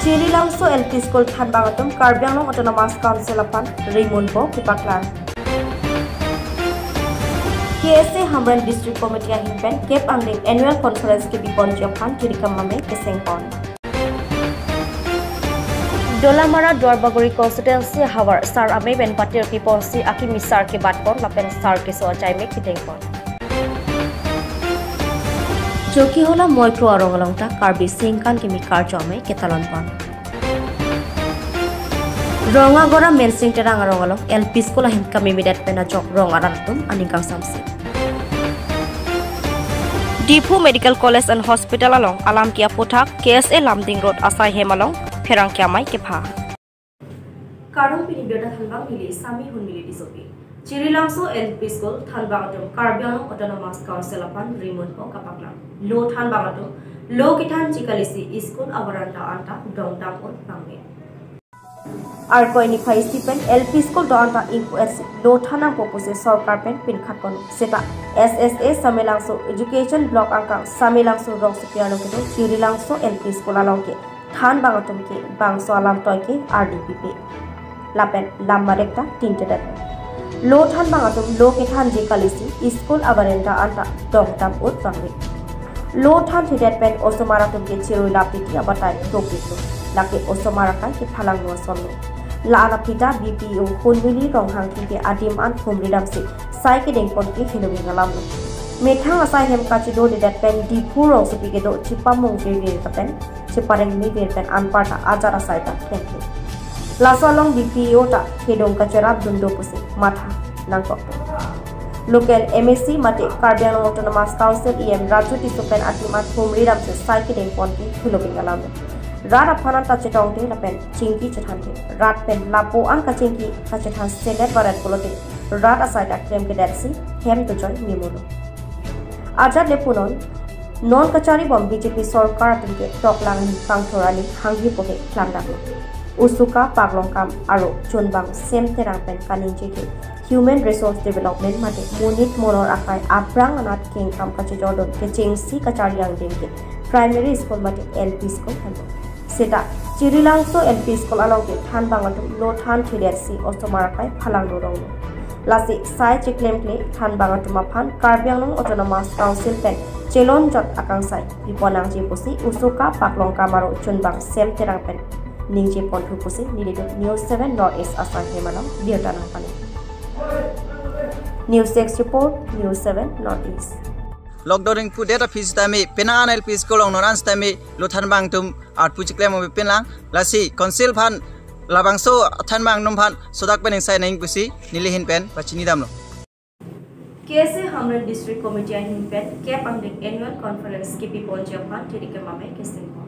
Chililangso LP School Thanbangatum Karbi Anglong Autonomous Council upon Rimunpo Kipaklar. KSA Hamran District Committee Ahimpen Cape Angling Annual Conference ke Bipon Japan Kirikamame Kesengpon. Dolamara Dwarbaguri Constituency Hawar Sar Ame Ben Patir Kiponsi Akimi Sar ke Batpon Lapen Sar ke Soachai Me Kitengpon. Joki hola moikro arongalongta Karbi Singkan kimi karjome ketalonpon. Rongagora mensing terang arongalong LP School ahin kami midat penajok rongarantum aningkang samsi. Dipu Medical College and Hospital along Alam Kia Putak KSA Lamding Road Asai Hemalong Perang Kiamai Kepha. Karong pinibyoda thanbang mili sami hun mili disopi. Chililangso LP School Thanbangatum Karbi Anglong Autonomous Council upon Rimunpo Kapaklang. Lo Thanbangatum Lo Kitan Chikalisi School Avaranta Anta Dongdam on Pangme. Arkoini Paisipen LP School Donta Inquest Lo Thanang Popose Sorkarpen Pinkhaton Seta SSA Samilangso Education Block Angkang Samilangso Rong Supiano Kito Chililangso LP School Alongke Thanbangatum Ke Bangso Alam Toike RDPP Lapen Lamarekta Tintedat Lo Thanbangatum Lo Kitan Chikalisi School Avaranta Anta Dongdam on Pangme. Lo Than Thidet Pen Osomaratum Ke Chiru Lapiti Abatai Tokito Laki Osomarakai Ke Phalang No Sonno La Alapita BPO Hunmili Ronghang Ki Adim An Humridam Si Sai Ke Dengpon Ki Hilobi Ngalam Methang Asai Hem Kachido Thidet Pen Dipu Rong Supi Ke Do Chipamung Vir Kapen Chipareng Mi Vir Pen Anparta Ajara Saita Kenki La Solong BPO Ta Kedong Kachera Dundo Pusi Matha Nangkok Local MSC Mate Karbi Anglong Autonomous Council EM Raju Tisupen Atimat Humridam Se Sai Ke Dengpon Ki Hilobi Ngalam Rat Apanan Tachetong Te Lapen Chinki Chetante Rat Pen Lapo An Kachinki Kachetan Senet Barat Polote Rat Aside Akrem Kedatsi Hem to Joy Mimolo Ajad Lepunon Non Kachari Bom BJP Sorkar Atunke Toklang Pangthorani Hanghi Poke Klandako Usuka Paglongkam Aro Chunbang Sem Terangpen Kaninjeke Human Resource Development Mate Munit Monor Akai Aprang Anat King Kam Kachijodon Keching Si Kachariang Denke Primary School Mate LP School Hando Seta Chililangso LP School along with Thanbangatum Lo Than Thidersi Ostomarakai Phalang Dorong Lasi Sai Chiklem Kle Thanbangatum Aphan Karbi Anglong Autonomous Council Pen Chelon Jot Akangsai Piponang Jipusi Usuka Paklong Kamaro Chunbang Sem Terang Pen Ningji Pontu Pusi Nilidu News 7 Northeast Asai Hemalam Diotanang Pani News 6 Report News 7 Northeast Lockdown pu data fees tami penan LP School on Norans tami Lo Thanbangtum art puchiklem mo penlang lasi council phan labangso Thanbang num phan sodak pening sai naing pusi nilihin pen pachini damlo KSA Hamran District Committee ahin pen Cape Angling Annual Conference ke Bipon Japan Tirikemame Kesengpon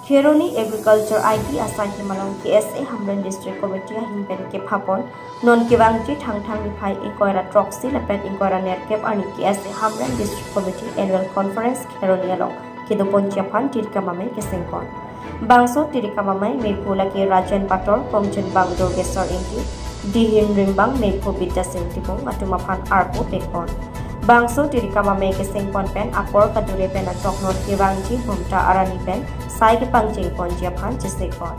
Kheroni Agriculture IT Asai Himalong KSA Hamran District Committee ahin pen ke phapon non kewangji thangthang niphai inkoira troxy lapet inkoira net Cape ani KSA Hamran District Committee Annual Conference Kheroni along Kidopon Japan Tirikemame Kesengpon Bangso Tirikemame Mepula ke Rajan Pator Komchen Bang Dogesor Inti Dihin Rimbang Mepo Bidya Singh Tipong Atumaphan Arpo Tekpon Bangso Tirikemame Kesengpon pen Apor Kadure pen Atok Not Kewangji Humta Arani pen Sai ke Pangjing Pon Japan Chisekpon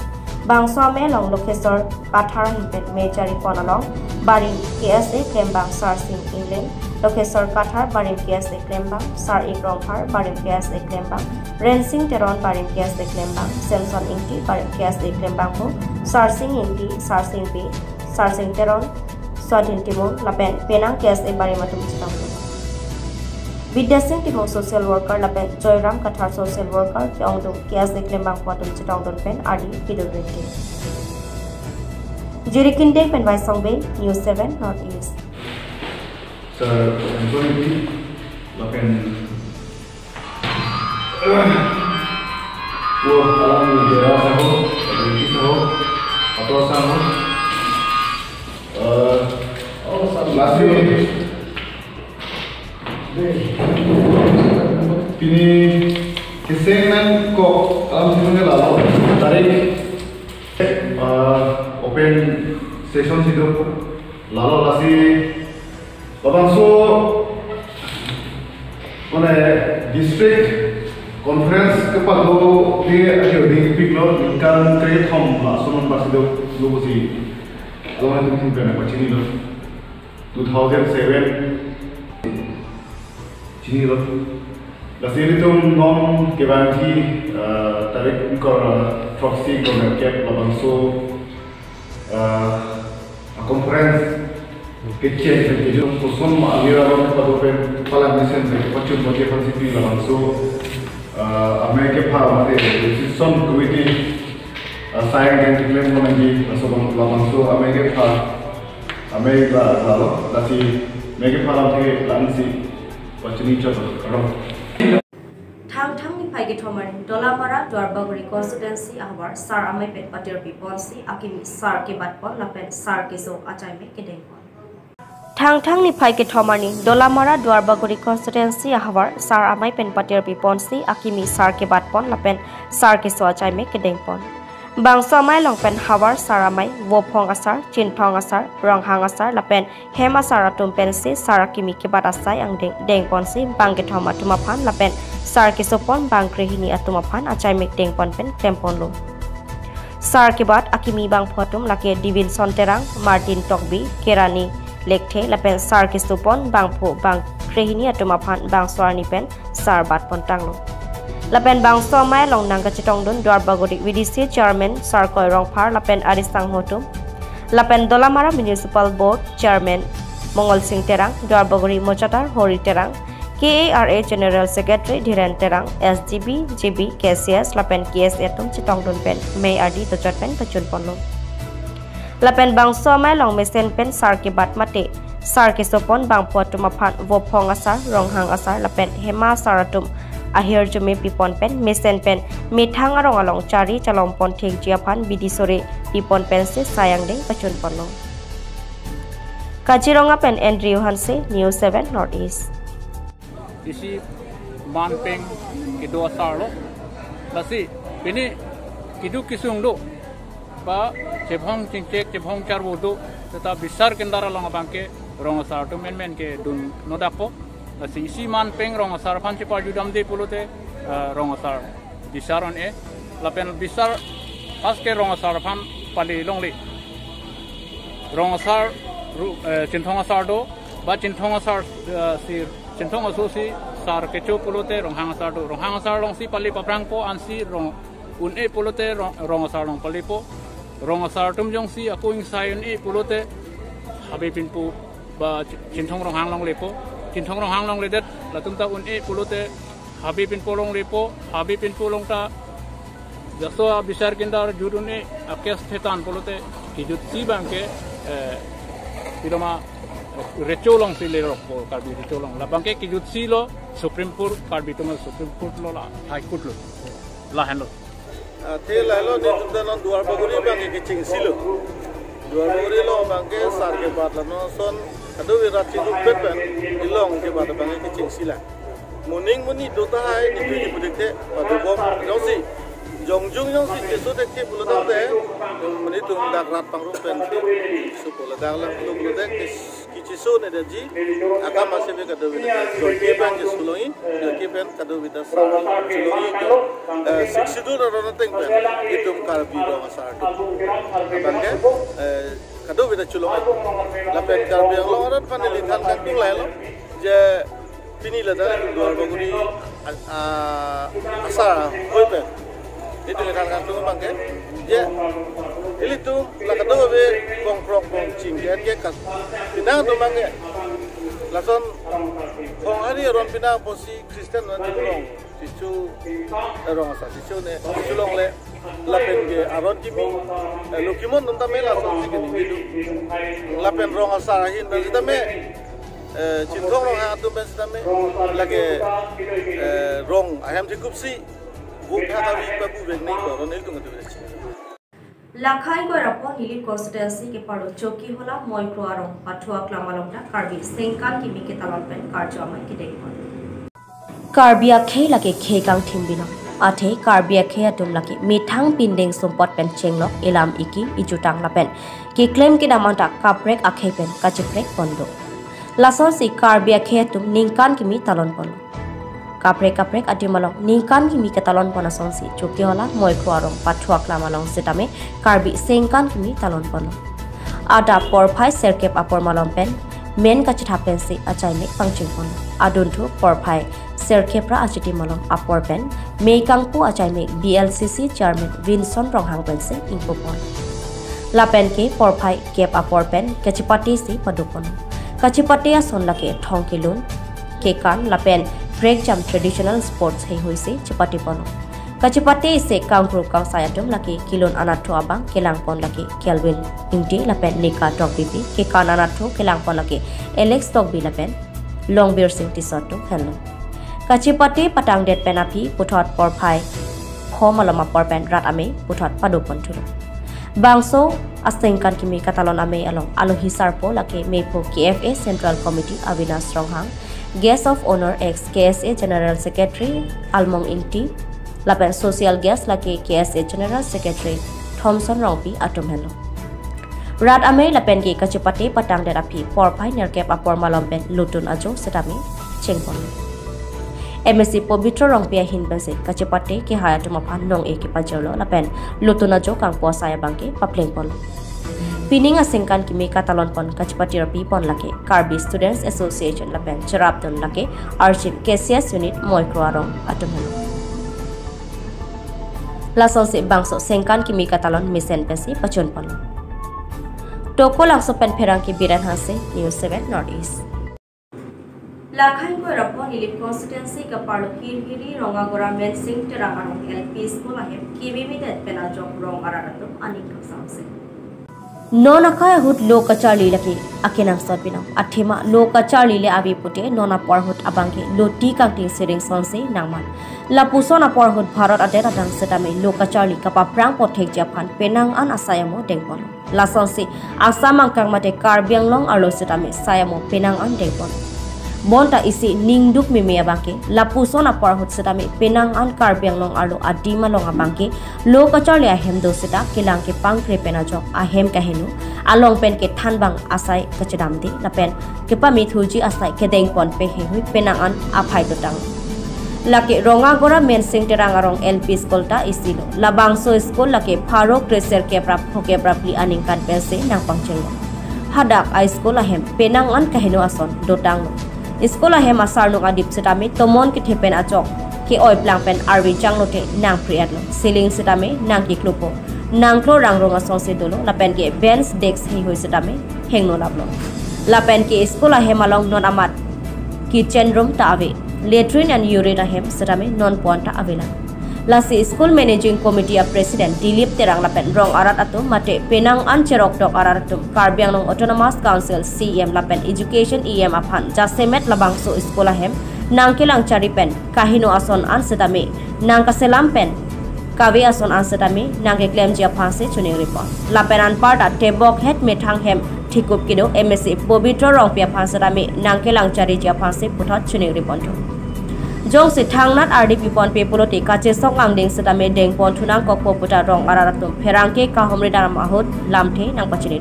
Bangso Ame Long Lokesor Kathar Himpet Mejari Pon along Baring KSA Klembang Sar Singh England Lokesor Kathar Baring KSA Klembang Sar Ikrongphar Baring KSA Klembang Rensing Teron Baring KSA Klembang Selson Inti Baring KSA Klembang Ho Sar Singh Inti Sar Singh P Sar Singh Teron Swadhin Timon Lapen Penang KSA Barimatum Chitang Vidya Singh Timon Social Worker Lapen Joyram Kathar Social Worker Kyongdong KSA Klembang Patum Chitang Don Pen RD Pidurete Jirikinde Pen by Songbei News 7 Northeast Sir, I'm going to look in. Wo alam media saho, public saho, atau saho. Lasi. Ini kesengan kok alam semuanya lalu. Tarik open session situ lalu lasi. Babangso mana district conference kepada dia ayo di piklo kan trade home lah sonon pasti do bosi alon itu mungkin apa cini lo 2007 cini lo lasiri tu non kebanti tarik kor proxy kor cap labangso conference kecil kecil kursun alira lo kepada pen palang mesin pacun bagi pansipi labangso Amerika Parliament itu son committee saya yang diklaim menjadi sebelum langsung Amerika lalu nasi Amerika Parliament lansi macam ni coba. Thang ni pai ke thomarin Dolamara Dwarbaguri constituency ahwar sar amai pet patir piponsi akimi sar ke batpon lapen sar ke so achai me ke dengpon. Thang ni pai ke thomani Dolamara Dwarbaguri constituency ahwar sar amai pen patir piponsi akimi sar ke batpon lapen sar ke so achai me ke dengpon. Bangso amai longpen hawar sar amai wopong asar chinthong asar ronghang asar lapen hem asar atum pensi sar akimi ke bat asai ang dengpon si bang ke thoma tumaphan lapen sar ke sopon bang krehini atumaphan achai me dengpon pen tempon lo. Sar ke bat akimi bang photum lake Divinson terang Martin Tokbi Kerani lekte lapen sar ke supon bangpo bang krehini atumaphan bang swarni pen sar bat pontanglo lapen bang somai long nangga chitong dun Dwarbaguri VDC chairman sar koi rongphar lapen arisang hotum lapen Dolamara municipal board chairman Mongol Singh terang Dwarbaguri mochatar Hori terang KARA general secretary Dhiren terang SGB GB KCS lapen KSA tum chitong dun pen May RD dochat pen pachun ponlo lapen bang somai long mesen pen sar ke bat mate sar ke sopon bang potum aphan wopong asar ronghang asar lapen hema saratum ahir jume pipon pen mesen pen mithang arong along chari chalom pon thek jiaphan bidisore pipon pen se sayang deng pachun ponno Kajironga pen Andrew Hanse News 7 Northeast isi manpeng kido asar lo lasi ini kidu kisung lo ba chebhong chingchek chebhong charbo do teta bisar kendara long bangke rong asar to men ke dun nodapo lasi isi manpeng rong asar phanchi par judam de pulote rong asar bisaron e lapen bisar pas ke rong asar phan pali longli rong asar chinthong asar do ba chinthong asar si chinthong asosi sar kecho pulote ronghang asar long si pali paprang po ansi rong un e pulote rong asar long pali po rong asar tum jong si aku ing sayon e pulote habipin pu ba chinthong ronghang long lepo chinthong ronghang long ledet latum ta un e pulote habipin polong lepo habipin polong ta jaso bisar kindar jurune akes thetan pulote kijut si bangke piloma recholong silero po karbi recholong la bangke kijut silo supreme court karbi tumal supreme court lo la high court lo la hen lo the lailo ni tunda non Dwarbaguri bangke kiching silo Dwarbaguri lo bangke sar ke bat la no son adu wirati du petben ilong ke bat bangke kiching sila muning muni dota hai ni tu budekte adu bom josi jongjung yang si keso dekte bulan de muni tung dak rat pangru pen su pola dak la tung budek kichiso ne deji aka masih be kado bida so ke ban je suloi ke ben kado bida suloi ko 62 ron teng ben itum kar bi ro masar bangke kado bida suloi la pen kar bi lo rat paneli kan kan tung lai lo je pini la da Dwarbaguri asa hoi pen itu kan tu bangke je ili tu la kado be kong prok kong ching gen ke kas pinang tu bangke lason kong hari ron pinang posi Kristen non chulong sichu rong asa sichu ne chulong le la pen ge aron kimi lokimon non ta me la son ke ni du la pen rong asa hin na ta me chinthong rong ha tu ben ta me lage rong ayam tikupsi Lakhai ko rapon hili constituency ke paro choki hola moikro arong pathua klamalongta karbi sengkan kimi ke talon pen karjo amai ke dekon karbia khei lake khei kang thimbino athe karbia khei atum lake mithang pindeng sompot pen chenglok elam iki ijutang lapen ki claim ke damanta kaprek akhei pen kachiprek pondo lason si karbia khei atum ningkan kimi talon pondo kaprek adi malong ningkan kimi ketalon pona songsi cuki hola moi kwarong patuak lama long setame karbi sengkan kimi talon pono ada por phai serkep apor malong pen men kachit hapen si achai me pangching pono adun thu por phai serkep ra achiti malong apor pen me kangpu achai me BLCC chairman Vinson ronghang pen se ingpo pon la pen ke por phai kep apor pen kachipati si padupon kachipati ason lake thong kilun ke kan la pen break jump traditional sports hei hoise chipati pono kachipati se kangru kang sayatum laki kilon anatho abang kelang pon laki kelvin ingti lapen nika tok bibi ke kan anatho kelang pon laki alex tok bi lapen longbir sing t-shirt to hello kachipati patang det penapi puthot por phai khomalama por pen rat ame puthot padopon thulo bangso asengkan kimi katalon ame along alohi sarpo laki mepo KFA Central Committee Avinas Ronghang Guest of Honor ex KSA General Secretary Almong Inti lapen social guest laki KSA General Secretary Thompson Rongpi atum hello rat ame lapen ki kachipati patang derapi por phai nerkep apor malompen lutun ajo setami chengpon MSC Pobitro Rongpia hinbense kachipati ki hayatum aphan nong e ki pajolo lapen lutun ajo kang po saya bangke papleng pon Pining asingkan kimi katalon pon kachipati rapi pon lake Karbi Students Association lapen cherapton lake Archip KCS unit moikroarong atumelo lason se bangso sengkan kimi katalon misen pesi pachon pon toko langso pen pherang ki biran hase News 7 Northeast Lakhai ko rapo nilip constituency ka parlo hirhiri rongagora men sing terangarong LP school ahem kibi det pena jong rong ararato anik samse Nona kaya hut loka charli laki akenang sapinam athema loka charli le abi pute nona porhut abangke loti kangting sering sonse nangman lapusona porhut bharat adera dang setame loka charli kapa prang pothek japan penang an asayamo dengpon la sonse asamang kang mate karbiang long arlo setame sayamo penang an dengpon Monta isi ningduk mimi abangke lapusona porhut setame penang an karbiang long arlo adima long abangke loka charli ahem do seta kilangke pangkre penajok ahem kahenu along pen ke thanbang asai kachadamdi lapen ke pami thuji asai ke dengpon pe hui penang an aphai dotang lake rongagora men sing terangarong LP school ta isilo labangso school lake pharo kreser ke prap hoke prapli aningkan pese nang pangchengo hadak I school ahem penang an kahenu ason dotang Sekolah hema sarno adip setame tomon ke thepen achok ke oi plang pen arwi changlote nang priat lo ceiling setame nang ki klupo nang klo rang ronga sonse dolo lapen ke bench desk hi hoi setame hengno lablo lapen ke sekolah hema long non amat kitchen room ta ave latrine and urine hem setame non ponta avela lasi school managing committee of president Dilip terang lapen rong arat atum mate penang an cherok dok aratum karbiang long autonomous council CM lapen education EM aphan jasemet labangso sekolah hem nang kelang cari pen kahino ason an setame nang kaselam pen kawe ason an setame nang ke claim jia phase chuning report lapen an parta tebok het methang hem thikup kido MSC Pobitro Rongpia phan setame nang kelang cari jia phase puthot chuning report Jong si thangnat RDP pon pe poloti kache sok angding setame deng pon thunang kok poputa rong araratum pherangke ka homre daram ahut lamthe nang pachini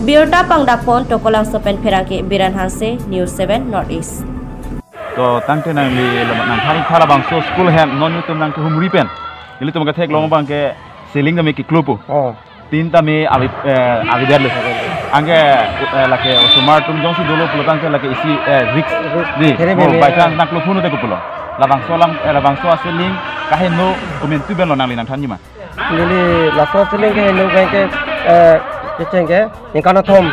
Birta pangdak pon tokolang sopen pherangke biran hanse News 7 Northeast to tangte nang li nang thari thala bangso school hem non yutum nang humri pen ili tum ka thek long bangke ceiling me ki klupu tin ta me abi derle angge lake smart tum jong si dolo pulotang ke lake isi risk di by chance nak lupunu te kupulo labang so aseling kahe no komentu ben lo nang linang thanji ma lili laso seling ke no ke chenge ni kana thom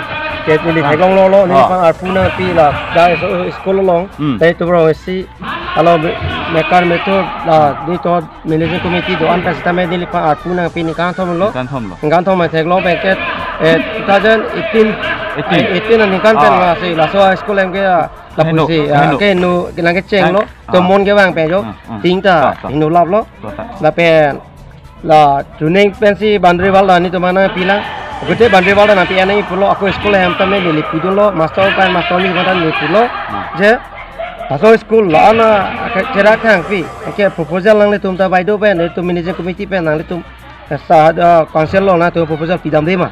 ke lili thegong lo ni pa arpuna pi la da school long dai to bro si alo mekar meto la di to managing committee do an pastame dili pa arpuna pi ni kana thom lo kan thom theglo packet 2018 ni kan pen la si laso school em ke la pusi ke no nang ke cheng lo to mon ke wang pe jo ting ta no lap lo la pen la tuning pen si bandri wal ni to mana pila gute bandri wal na pi ani pulo aku school em ta me li pudulo master kan master ni kan ni pulo je laso school la na chera khang pi ke proposal lang le tum ta bai do pen to managing committee pen nang le tum sa council lo na to proposal pidam de ma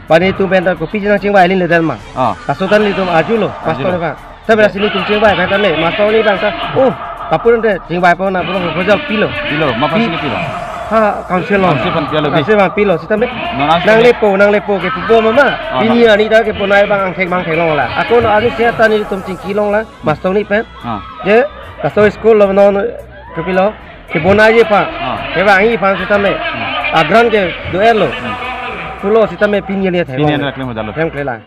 pani tu pen ta ko pi jang ching bai lin le dan ma kasotan li tum aju lo master ka tapi sini tu cing bai kata me masuk ni bang oh kapun deh cing bai pun nak pun kerja pilo apa sini pilo ha kaunselor kaunselor pilo si tapi nang lepo ke pupo mama ini ni dah ke punai bang angkeng long lah aku nak ani saya tani tu cing kilong lah masuk ni pen je kasih school lo non ke pilo ke punai je pak ke bang ini pan si tapi agran ke duel lo pulo si tapi pinya ni thelong kelang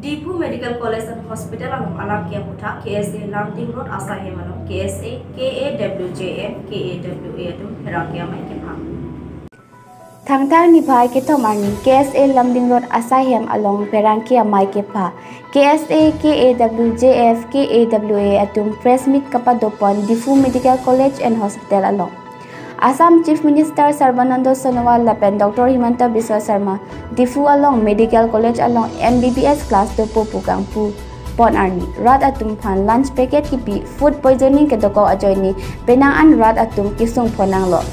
Difu Medical College and Hospital along Alamkia Puthak KSA Lamding Road Asahem along KSA KAWJM KAWA tu Herangkia Mai Kepha Thangtar Nibai Ketomani KSA Lamding Road Asahem along Herangkia Mai Kepha KSA KAWJF KAWA atum press meet kapadopon Difu Medical College and Hospital along Assam Chief Minister Sarbanando Sonowal lapen Dr. Himanta Biswa Sharma Difu along Medical College along MBBS class to Pupukang Pu Pon Arni Rat atum phan lunch packet kipi food poisoning ke doko ajoini penangan rat atum kisung phonang lo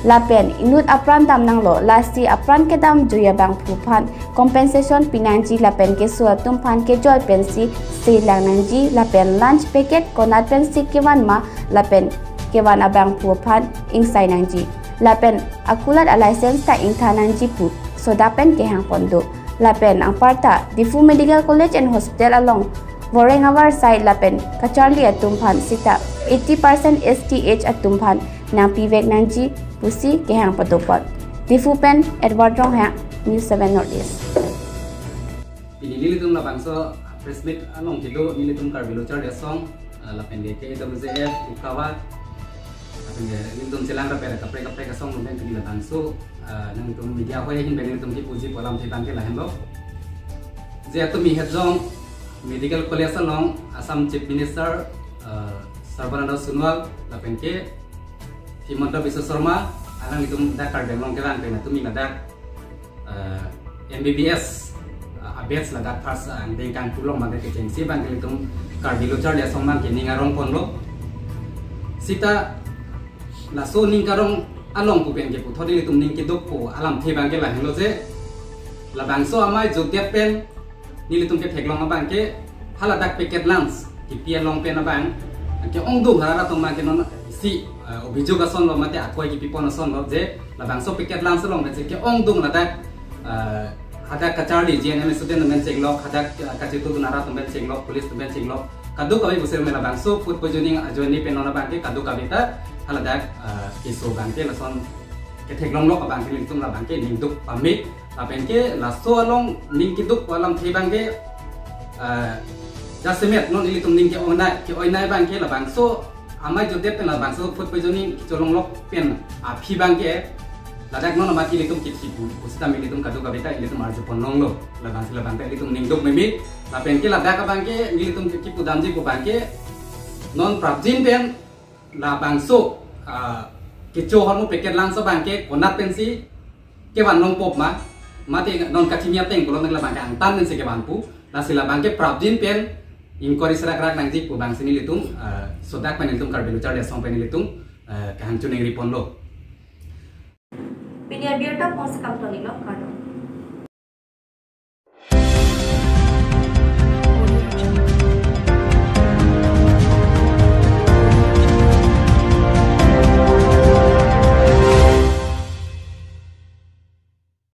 lapen inut apran tam nang lo lasi apran ke dam juya bang pu phan compensation pinanji lapen ke su atum phan ke joy pensi se langnanji lapen lunch packet konat pensi kewan ma lapen kewan abang puapan ing sainanji lapen akulat a license ta ing thananji put so dapen ke hang pondo lapen ang parta Difu Medical College and Hospital along Vorengawar side lapen kacharli atumpan sita 80% STH atumpan nang pivek nanji pusi ke hang patopot Difu pen Edward Rong ha News 7 Northeast Pinilitum na bangso presmit along kido nilitum karbilochar de song lapen de ke WZF ukawa nilitum silang rapera kapre ka song lumen kini bangso nang tum media hoy hin nilitum ki puji polam thi bangke lahen lo je atumi hejong medical college along Assam Chief Minister Sarbanando Sonowal lapen ke Himanta Biswa Sharma alang itum dakar demong ke lang tumi ngadak MBBS abets lagat first ang dengkang pulong magke cengsi bang itum kardiolochar dia somang kini ngarong ponlo sita laso ning karong along pupen ke puthodi itum ning ke dokpo alam the bang ke la helo je la bangso amai jogdiat pen nilitum ke theklong bang ke haladak packet lunch ki pia long pen bang ke ongdu harara tong bang ke non si obijog ason lo mate akoi ki pipon ason lo je la bangso packet lunch long je ke ongdu ladak hadak kacharli JNM student men chenglok hadak kachitu nara tumben chenglok police tumben chenglok kadu kabi busel mela bangso food poisoning ajoni penona bangke kadu kabita haladak kiso bangke lason ke theklong lok bangke litum la bangke ningduk pamit apenke laso along ningkiduk walam the bangke jasemet non ilitum ningke oinai bangke la bangso amai jodet pen la bangso food poisoning kicholong lok pen aphi bangke ladak non mati litum kitipu usita militum kadu kabita ilitum arju ponong lo la bangke ilitum ningduk memit la penke ladak bangke ilitum kipu damji ku bangke non prabjin pen la bangso kicho hormo packet langso bangke konat pensi ke wan nong pop ma mati non kachimia teng kolon la bangke angtan pensi ke banpu la sila bangke prabjin pen inquiry serak nangji ku bang sini litum sodak pen litum karbiluchar dia song pen litum kahang chuneng ripon lo Pinia biota pos kam to nilo kado